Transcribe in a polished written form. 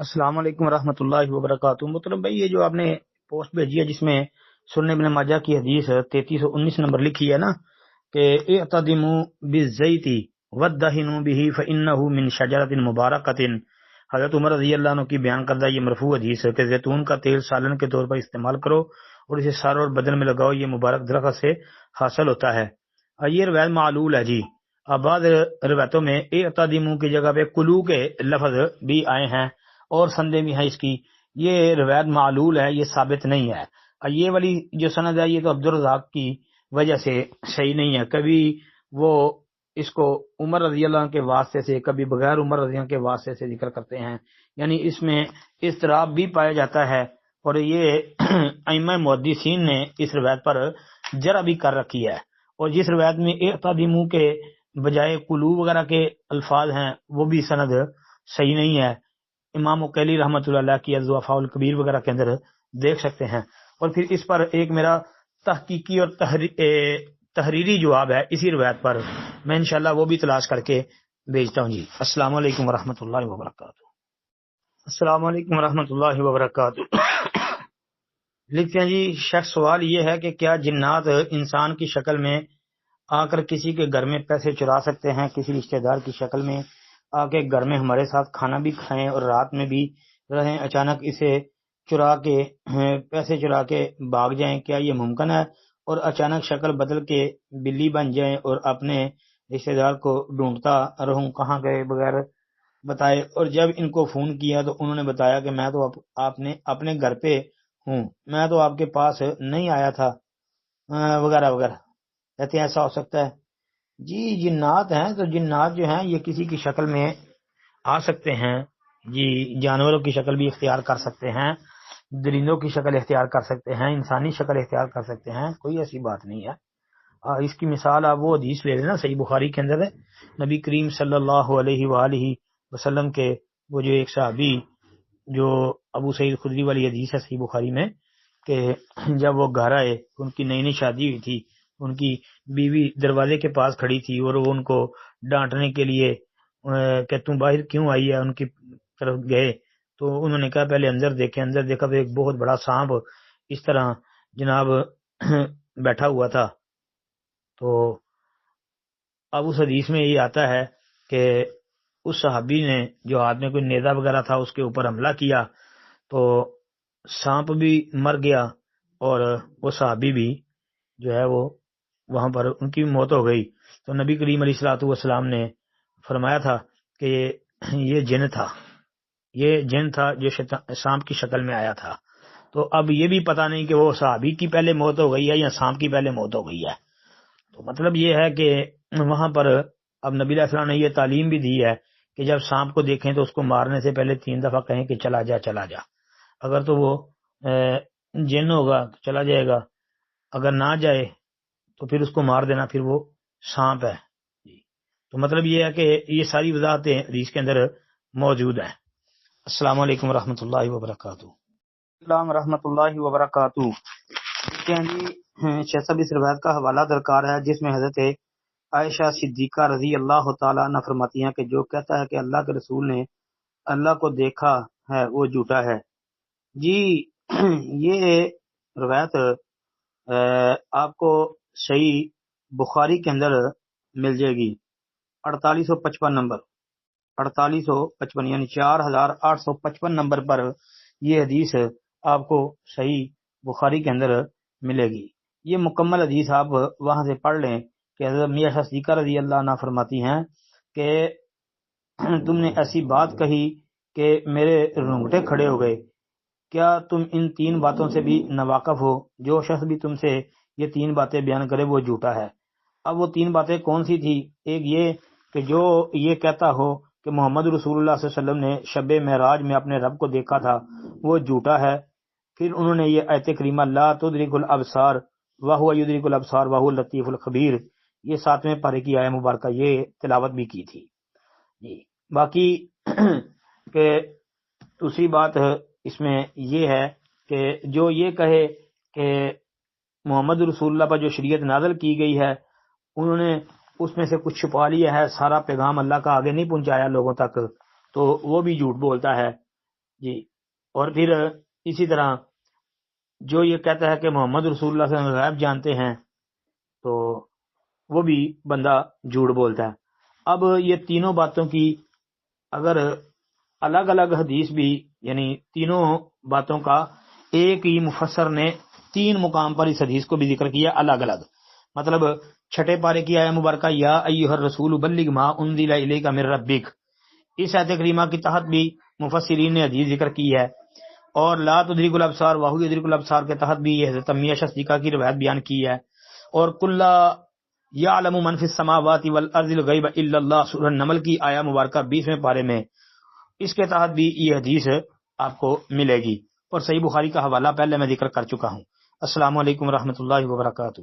السلام علیکم ورحمۃ اللہ وبرکاتہ۔ مطلب بھائی یہ جو آپ نے پوسٹ بھیجی ہے جس میں سنن ابن ماجہ کی حدیث 3319 نمبر لکھی ہے نا کہ اعتدموا بالزیت ودہنوا به فانه من شجرۃ مبارکۃ، حضرت عمر رضی اللہ عنہ کی بیان کردہ یہ مرفوع حدیث ہے کہ زیتون کا تیل سالن کے طور پر استعمال کرو اور اسے سر اور بدن میں لگاؤ، یہ مبارک درخت سے حاصل ہوتا ہے۔ اور یہ روایت معلول ہے جی۔ اب بعض روایتوں میں اعتدموا کی جگہ پہ کلو کے لفظ بھی آئے ہیں اور سندے بھی ہیں اس کی۔ یہ روایت معلول ہے، یہ ثابت نہیں ہے۔ اور یہ والی جو سند ہے یہ تو عبدالرزاق کی وجہ سے صحیح نہیں ہے، کبھی وہ اس کو عمر رضی اللہ عنہ کے واسطے سے، کبھی بغیر عمر رضی اللہ عنہ کے واسطے سے ذکر کرتے ہیں، یعنی اس میں اضطراب بھی پایا جاتا ہے۔ اور یہ ائمہ محدثین نے اس روایت پر جرح بھی کر رکھی ہے، اور جس روایت میں اعتدموا کے بجائے کلو وغیرہ کے الفاظ ہیں وہ بھی سند صحیح نہیں ہے۔ امام عقیلی رحمۃ اللہ علیہ کی الضعفاء الکبیر وغیرہ کے اندر دیکھ سکتے ہیں۔ اور پھر اس پر ایک میرا تحقیقی اور تحریری جواب ہے اسی روایت پر، میں انشاءاللہ وہ بھی تلاش کر کے بھیجتا ہوں جی۔ السلام علیکم ورحمۃ اللہ وبرکاتہ۔ السلام علیکم ورحمۃ اللہ وبرکاتہ۔ لکھتے ہیں جی، شخص سوال یہ ہے کہ کیا جنات انسان کی شکل میں آ کر کسی کے گھر میں پیسے چرا سکتے ہیں؟ کسی رشتہ دار کی شکل میں آ کے گھر میں ہمارے ساتھ کھانا بھی کھائیں اور رات میں بھی رہیں، اچانک اسے چرا کے پیسے چرا کے بھاگ جائیں، کیا یہ ممکن ہے؟ اور اچانک شکل بدل کے بلی بن جائیں اور اپنے رشتہ دار کو ڈھونڈتا رہوں کہاں گئے بغیر بتائے، اور جب ان کو فون کیا تو انہوں نے بتایا کہ میں تو اپنے گھر پہ ہوں، میں تو آپ کے پاس نہیں آیا تھا، وغیرہ وغیرہ، کہتے ہیں ایسا ہو سکتا ہے؟ جی جنات ہیں تو جنات جو ہیں یہ کسی کی شکل میں آ سکتے ہیں جی، جانوروں کی شکل بھی اختیار کر سکتے ہیں، درندوں کی شکل اختیار کر سکتے ہیں، انسانی شکل اختیار کر سکتے ہیں، کوئی ایسی بات نہیں ہے۔ اس کی مثال آپ وہ حدیث لے لینا، صحیح بخاری کے اندر ہے، نبی کریم صلی اللہ علیہ وآلہ وسلم کے وہ جو ایک صحابی جو ابو سعید خدری والی حدیث ہے صحیح بخاری میں، کہ جب وہ گھر آئے، ان کی نئی نئی شادی ہوئی تھی، ان کی بیوی دروازے کے پاس کھڑی تھی اور وہ ان کو ڈانٹنے کے لیے کہ تم باہر کیوں آئی ہے ان کی طرف گئے، تو انہوں نے کہا پہلے اندر دیکھیں، اندر دیکھا تو ایک بہت بڑا سانپ اس طرح جناب بیٹھا ہوا تھا۔ تو اب اس حدیث میں یہ آتا ہے کہ اس صحابی نے جو ہاتھ میں کوئی نیزہ وغیرہ تھا اس کے اوپر حملہ کیا تو سانپ بھی مر گیا اور وہ صحابی بھی جو ہے وہ وہاں پر ان کی موت ہو گئی۔ تو نبی کریم علیہ الصلوۃ والسلام نے فرمایا تھا کہ یہ جن تھا، یہ جن تھا جو سانپ کی شکل میں آیا تھا۔ تو اب یہ بھی پتہ نہیں کہ وہ صحابی کی پہلے موت ہو گئی ہے یا سانپ کی پہلے موت ہو گئی ہے۔ تو مطلب یہ ہے کہ وہاں پر اب نبی علیہ السلام نے یہ تعلیم بھی دی ہے کہ جب سانپ کو دیکھیں تو اس کو مارنے سے پہلے 3 دفعہ کہیں کہ چلا جا چلا جا، اگر تو وہ جن ہوگا تو چلا جائے گا، اگر نہ جائے تو پھر اس کو مار دینا، پھر وہ سانپ ہے جی۔ تو مطلب یہ ہے کہ یہ ساری وضاحتیں حدیث کے اندر موجود ہیں۔ السلام علیکم ورحمۃ اللہ وبرکاتہ۔ السلام ورحمۃ اللہ وبرکاتہ۔ شیخ صاحب اس روایت کا حوالہ درکار ہے جس میں حضرت عائشہ صدیقہ رضی اللہ تعالیٰ عنہ فرماتی ہیں کہ جو کہتا ہے کہ اللہ کے رسول نے اللہ کو دیکھا ہے وہ جھوٹا ہے۔ جی یہ روایت آپ کو صحیح بخاری کے اندر مل جائے گی، 4855 نمبر، 4855 یعنی 4855 نمبر پر یہ حدیث آپ کو صحیح بخاری کے اندر ملے گی۔ یہ مکمل حدیث آپ وہاں سے پڑھ لیں کہ حضرت میاں صدیقہ رضی اللہ عنہ فرماتی ہیں کہ تم نے ایسی بات کہی کہ میرے رونگٹے کھڑے ہو گئے، کیا تم ان 3 باتوں سے بھی ناواقف ہو؟ جو شخص بھی تم سے یہ 3 باتیں بیان کرے وہ جھوٹا ہے۔ اب وہ 3 باتیں کون سی تھی؟ ایک یہ کہ جو یہ کہتا ہو کہ محمد رسول اللہ صلی اللہ علیہ وسلم نے شب معراج میں اپنے رب کو دیکھا تھا وہ جھوٹا ہے۔ پھر انہوں نے یہ آیت کریمہ لا تدرک الابصار وہو یدرک الابصار وہو اللطیف الخبیر، یہ 7ویں پارے کی آیہ مبارکہ یہ تلاوت بھی کی تھی جی۔ باقی کہ دوسری بات اس میں یہ ہے کہ جو یہ کہے کہ محمد رسول اللہ پر جو شریعت نازل کی گئی ہے انہوں نے اس میں سے کچھ چھپا لیا ہے، سارا پیغام اللہ کا آگے نہیں پہنچایا لوگوں تک، تو وہ بھی جھوٹ بولتا ہے جی، اور پھر اسی طرح جو یہ کہتا ہے کہ محمد رسول اللہ صلی اللہ علیہ وسلم غیب جانتے ہیں تو وہ بھی بندہ جھوٹ بولتا ہے۔ اب یہ تینوں باتوں کی اگر الگ الگ حدیث بھی، یعنی تینوں باتوں کا ایک ہی مفسر نے 3 مقام پر اس حدیث کو بھی ذکر کیا الگ الگ، مطلب چھٹے پارے کی آیہ مبارکہ یا ایھا الرسول بلغ ما انزل الیک من ربک، اس آیت کریمہ کے تحت بھی مفسرین نے حدیث ذکر کی ہے، اور لا تدرک الابصار وہو یدرک الابصار کے تحت بھی یہ حضرت امیہ شصدیقہ کی روایت بیان کی ہے، اور کل یعلم من فی السماوات والارض الغیب الا اللہ سورہ النمل کی آیہ مبارکہ 20ویں پارے میں، اس کے تحت بھی یہ حدیث آپ کو ملے گی، اور صحیح بخاری کا حوالہ پہلے میں ذکر کر چکا ہوں۔ السلام علیکم ورحمۃ اللہ وبرکاتہ۔